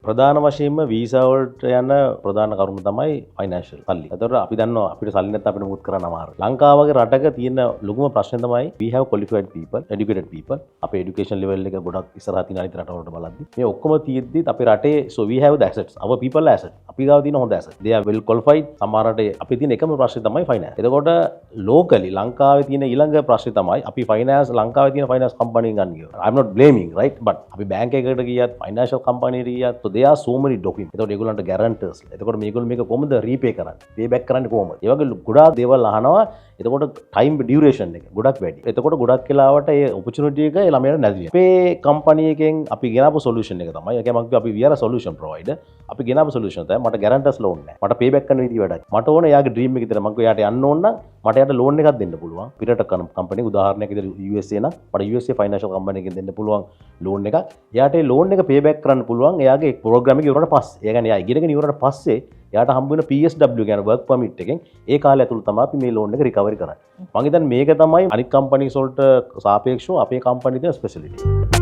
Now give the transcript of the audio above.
ප්‍රධාන වශයෙන්ම වීසා වලට යන ප්‍රධාන කරුණ තමයි ෆයිනෑන්ෂල් සල්ලි. ඒතකොට අපි දන්නවා අපිට සල්ලි නැත්නම් අපිට මුත් කරන්න අමාරුයි. ලංකාව වගේ රටක තියෙන ලොකුම ප්‍රශ්නේ තමයි we have qualified people, educated people. අපේ education level එක ගොඩක් ඉස්සරහා තියෙන අනිත් රටවලට බලද්දි මේ ඔක්කොම තියෙද්දි අපේ රටේ so we have the assets. our people are assets. අපි ගාව තියෙන හොඳ assets. they are well qualified. සමහර රටේ අපි තියෙන එකම ප්‍රශ්නේ තමයි finance. එතකොට locally ලංකාවේ තියෙන ඊළඟ ප්‍රශ්නේ තමයි අපි finance ලංකාවේ තියෙන finance company ගන්න ගියොත්. I'm not blaming right but අපි bank එකකට ගියත් financial company එකට ගියත් so there are so many documents. එතකොට ඒගොල්ලන්ට guarantors. එතකොට මේගොල්ලෝ මේක කොහොමද repay කරන්නේ? pay back කරන්නේ කොහොමද? ඒ වගේ ගොඩාක් දේවල් අහනවා. එතකොට time duration එක ගොඩක් වැඩි. එතකොට ගොඩක් වෙලාවට ඒ opportunity එක ඒ ළමයට නැති වෙනවා. අපේ company එකෙන් අපි ගෙනාපු solution එක තමයි. ඒ කියන්නේ අපි we are a solution provider. අපි ගෙනාපු solution තමයි මට guarantors loan නැහැ. මට pay back කරන්න විදිහ වැඩක්. මට ඕන එයාගේ dream එක විතර මම එයාට යන්න ඕන නම් මට එයාට loan එකක් දෙන්න පුළුවන්. පිටට කරන company උදාහරණයක් විදිහට USA නම් මට USA financial company එකෙන් දෙන්න පුළුවන් loan එකක්. එයාට ඒ loan එක pay back කරන්න පුළුවන් එයාගේ program එක ඉවරනට පස්සේ. ඒ කියන්නේ එයා ඉගෙනගෙන ඉවරනට පස්සේ එයාට හම්බ වෙන PSW කියන work permit එකෙන් ඒ කාලය ඇතුළත තමයි අපි මේ loan එක recovery කරන්නේ. මම හිතන්නේ මේක තමයි අනිත් companies වලට සාපේක්ෂව අපේ company තියෙන speciality.